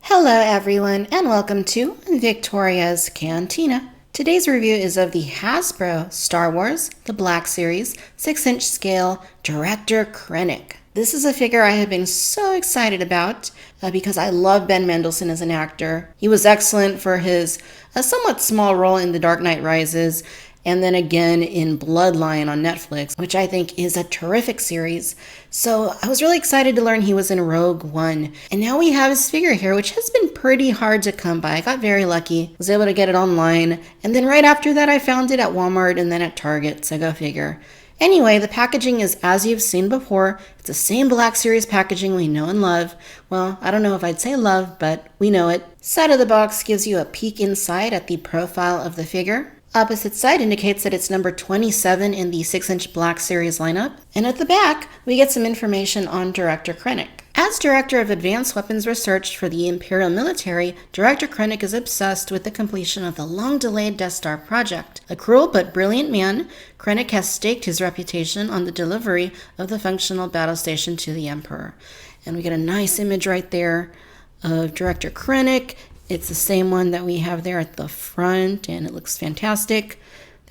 Hello everyone and welcome to Victoria's Cantina. Today's review is of the Hasbro Star Wars The Black Series 6-inch scale Director Krennic. This is a figure I have been so excited about because I love Ben Mendelsohn as an actor. He was excellent for his somewhat small role in The Dark Knight Rises and then again in Bloodline on Netflix, which I think is a terrific series. So I was really excited to learn he was in Rogue One. And now we have his figure here, which has been pretty hard to come by. I got very lucky, was able to get it online. And then right after that, I found it at Walmart and then at Target, so go figure. Anyway, the packaging is as you've seen before. It's the same Black Series packaging we know and love. Well, I don't know if I'd say love, but we know it. Side of the box gives you a peek inside at the profile of the figure. Opposite side indicates that it's number 27 in the 6-inch Black Series lineup. And at the back, we get some information on Director Krennic. As Director of Advanced Weapons Research for the Imperial Military, Director Krennic is obsessed with the completion of the long-delayed Death Star project. A cruel but brilliant man, Krennic has staked his reputation on the delivery of the functional battle station to the Emperor. And we get a nice image right there of Director Krennic. It's the same one that we have there at the front, and it looks fantastic.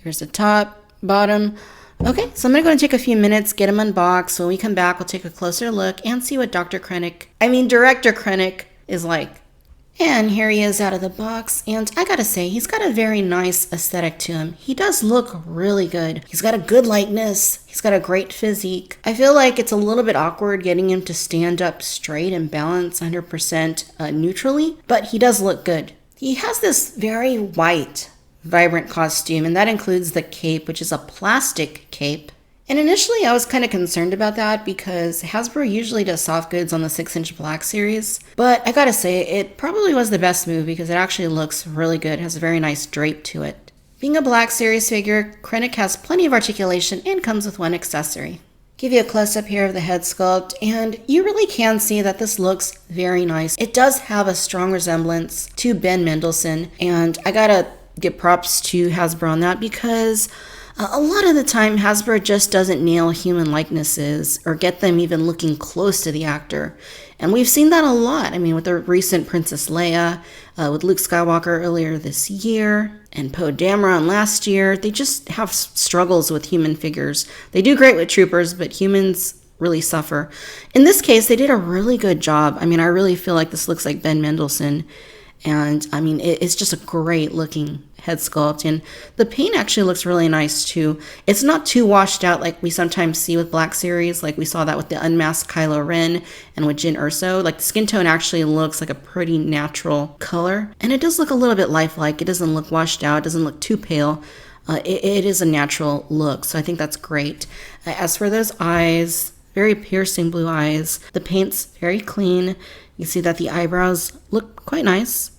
There's the top, bottom. Okay, so I'm going to go and take a few minutes, get him unboxed. When we come back, we'll take a closer look and see what Director Krennic is like. And here he is out of the box, and I gotta say, he's got a very nice aesthetic to him. He does look really good. He's got a good likeness. He's got a great physique. I feel like it's a little bit awkward getting him to stand up straight and balance 100% neutrally, but he does look good. He has this very white, vibrant costume, and that includes the cape, which is a plastic cape. And initially I was kind of concerned about that because Hasbro usually does soft goods on the 6-inch Black Series. But I gotta say, it probably was the best move because it actually looks really good. It has a very nice drape to it. Being a Black Series figure, Krennic has plenty of articulation and comes with one accessory. Give you a close-up here of the head sculpt, and you really can see that this looks very nice. It does have a strong resemblance to Ben Mendelsohn, and I gotta give props to Hasbro on that because a lot of the time, Hasbro just doesn't nail human likenesses or get them even looking close to the actor. And we've seen that a lot. I mean, with the recent Princess Leia, with Luke Skywalker earlier this year, and Poe Dameron last year. They just have struggles with human figures. They do great with troopers, but humans really suffer. In this case, they did a really good job. I mean, I really feel like this looks like Ben Mendelsohn. And I mean, it's just a great looking head sculpt, and the paint actually looks really nice too. It's not too washed out like we sometimes see with Black Series, like we saw that with the unmasked Kylo Ren and with Jyn Erso. Like the skin tone actually looks like a pretty natural color, and it does look a little bit lifelike. It doesn't look washed out, it doesn't look too pale. It is a natural look, so I think that's great. As for those eyes, very piercing blue eyes. The paint's very clean. You see that the eyebrows look quite nice.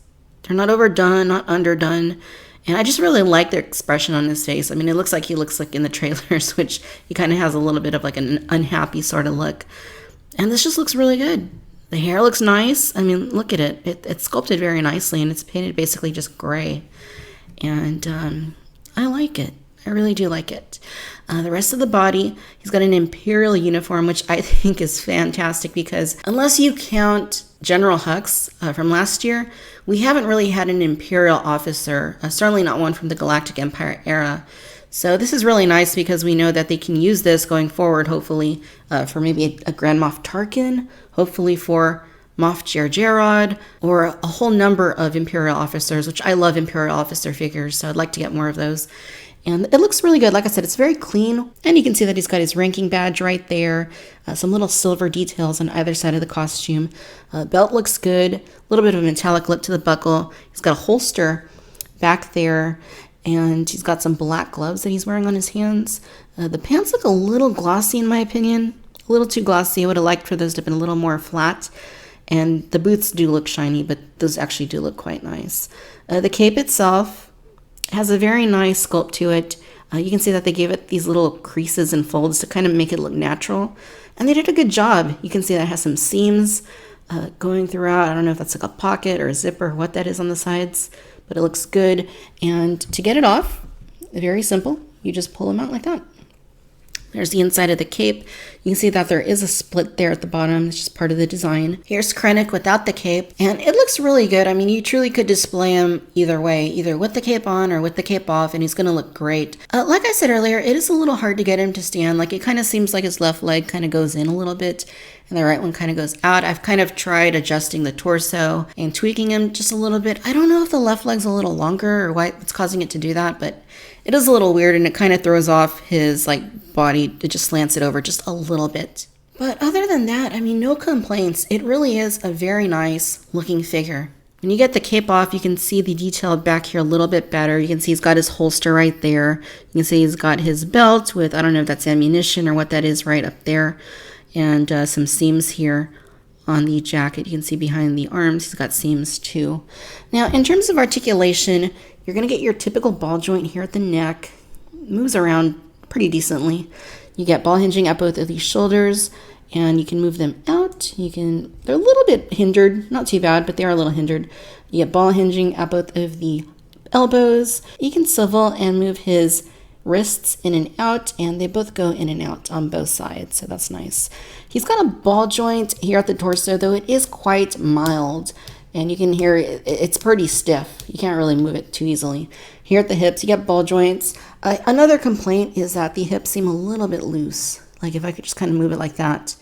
They're not overdone, not underdone. And I just really like the expression on his face. I mean, it looks like he looks like in the trailers, which he kind of has a little bit of like an unhappy sort of look. And this just looks really good. The hair looks nice. I mean, look at it. It's sculpted very nicely, and it's painted basically just gray. And I like it. I really do like it. The rest of the body, he's got an Imperial uniform, which I think is fantastic because unless you count General Hux from last year, we haven't really had an Imperial officer, certainly not one from the Galactic Empire era. So this is really nice because we know that they can use this going forward, hopefully, for maybe a Grand Moff Tarkin, hopefully for Moff Jerjerrod, or a whole number of Imperial officers, which I love Imperial officer figures, so I'd like to get more of those. And it looks really good. Like I said, it's very clean. And you can see that he's got his ranking badge right there. Some little silver details on either side of the costume. Belt looks good. A little bit of a metallic look to the buckle. He's got a holster back there. And he's got some black gloves that he's wearing on his hands. The pants look a little glossy in my opinion. A little too glossy. I would have liked for those to have been a little more flat. And the boots do look shiny, but those actually do look quite nice. The cape itself has a very nice sculpt to it. You can see that they gave it these little creases and folds to kind of make it look natural. And they did a good job. You can see that it has some seams going throughout. I don't know if that's like a pocket or a zipper or what that is on the sides, but it looks good. And to get it off, very simple. You just pull them out like that. There's the inside of the cape. You can see that there is a split there at the bottom. It's just part of the design. Here's Krennic without the cape, and it looks really good. I mean, you truly could display him either way, either with the cape on or with the cape off, and he's going to look great. Like I said earlier, it is a little hard to get him to stand. Like, it kind of seems like his left leg kind of goes in a little bit, and the right one kind of goes out. I've kind of tried adjusting the torso and tweaking him just a little bit. I don't know if the left leg's a little longer or what's causing it to do that, but it is a little weird, and it kind of throws off his body. It just slants it over just a little bit. But other than that, I mean, no complaints. It really is a very nice looking figure. When you get the cape off, you can see the detail back here a little bit better. You can see he's got his holster right there. You can see he's got his belt with, I don't know if that's ammunition or what that is, right up there. And some seams here on the jacket. You can see behind the arms, he's got seams too. Now, in terms of articulation, you're going to get your typical ball joint here at the neck. It moves around pretty decently. You get ball hinging at both of these shoulders, and you can move them out. They're a little bit hindered, not too bad, but they are a little hindered. You get ball hinging at both of the elbows. You can swivel and move his wrists in and out, and they both go in and out on both sides, so that's nice. He's got a ball joint here at the torso, though it is quite mild, and you can hear it's pretty stiff. You can't really move it too easily. Here at the hips, you get ball joints. Another complaint is that the hips seem a little bit loose. Like, if I could just kind of move it like that,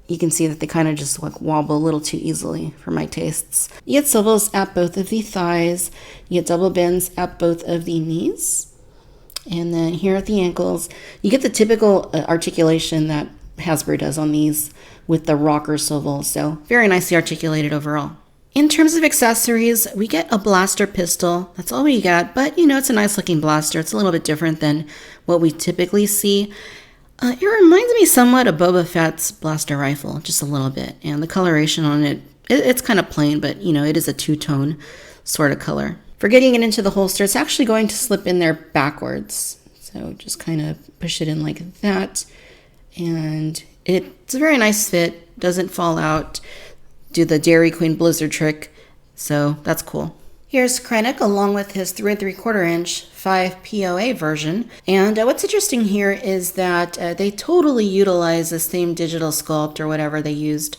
you can see that they kind of just wobble a little too easily for my tastes. You get swivels at both of the thighs. You get double bends at both of the knees. And then here at the ankles, you get the typical articulation that Hasbro does on these with the rocker swivel. So very nicely articulated overall. In terms of accessories, we get a blaster pistol. That's all we got, but it's a nice looking blaster. It's a little bit different than what we typically see. It reminds me somewhat of Boba Fett's blaster rifle, just a little bit. And the coloration on it's kind of plain, but it is a two-tone sort of color. For getting it into the holster, it's actually going to slip in there backwards. So just kind of push it in like that. And it's a very nice fit, doesn't fall out. Do the Dairy Queen Blizzard trick, so that's cool. Here's Krennic along with his 3 3/4 inch 5 POA version. And what's interesting here is that they totally utilize the same digital sculpt or whatever they used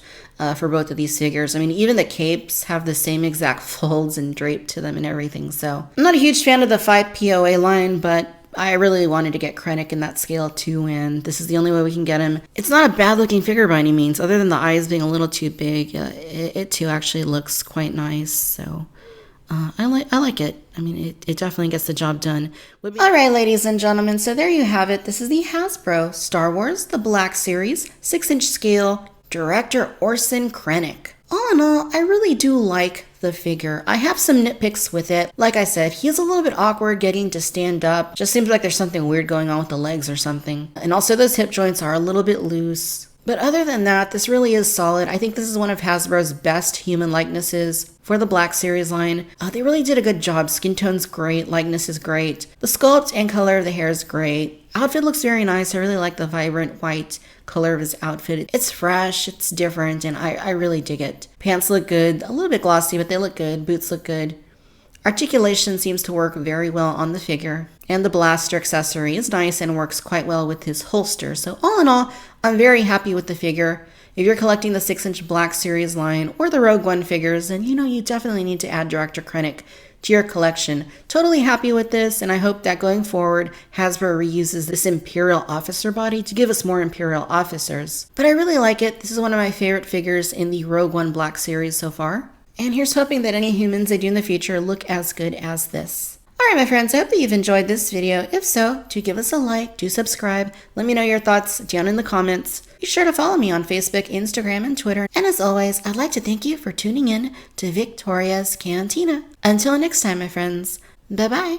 for both of these figures. I mean, even the capes have the same exact folds and drape to them and everything. So I'm not a huge fan of the 5 POA line, but I really wanted to get Krennic in that scale too, and this is the only way we can get him. It's not a bad looking figure by any means, other than the eyes being a little too big. It too actually looks quite nice, so I like it. I mean, it definitely gets the job done. All right, ladies and gentlemen, so there you have it. This is the Hasbro Star Wars The Black Series 6-inch scale, Director Orson Krennic. All in all, I really do like the figure. I have some nitpicks with it. Like I said, he's a little bit awkward getting to stand up. Just seems like there's something weird going on with the legs or something. And also those hip joints are a little bit loose. But other than that, this really is solid. I think this is one of Hasbro's best human likenesses for the Black Series line. They really did a good job. Skin tone's great, likeness is great. The sculpt and color of the hair is great. Outfit looks very nice. I really like the vibrant white color of his outfit. It's fresh, it's different, and I really dig it. Pants look good, a little bit glossy, but they look good. Boots look good. Articulation seems to work very well on the figure. And the blaster accessory is nice and works quite well with his holster. So all in all, I'm very happy with the figure. If you're collecting the 6-inch Black Series line or the Rogue One figures, then you definitely need to add Director Krennic to your collection. Totally happy with this, and I hope that going forward, Hasbro reuses this Imperial officer body to give us more Imperial officers. But I really like it. This is one of my favorite figures in the Rogue One Black Series so far. And here's hoping that any humans they do in the future look as good as this. Alright my friends, I hope that you've enjoyed this video. If so, do give us a like, do subscribe, let me know your thoughts down in the comments. Be sure to follow me on Facebook, Instagram, and Twitter. And as always, I'd like to thank you for tuning in to Victoria's Cantina. Until next time my friends, bye bye.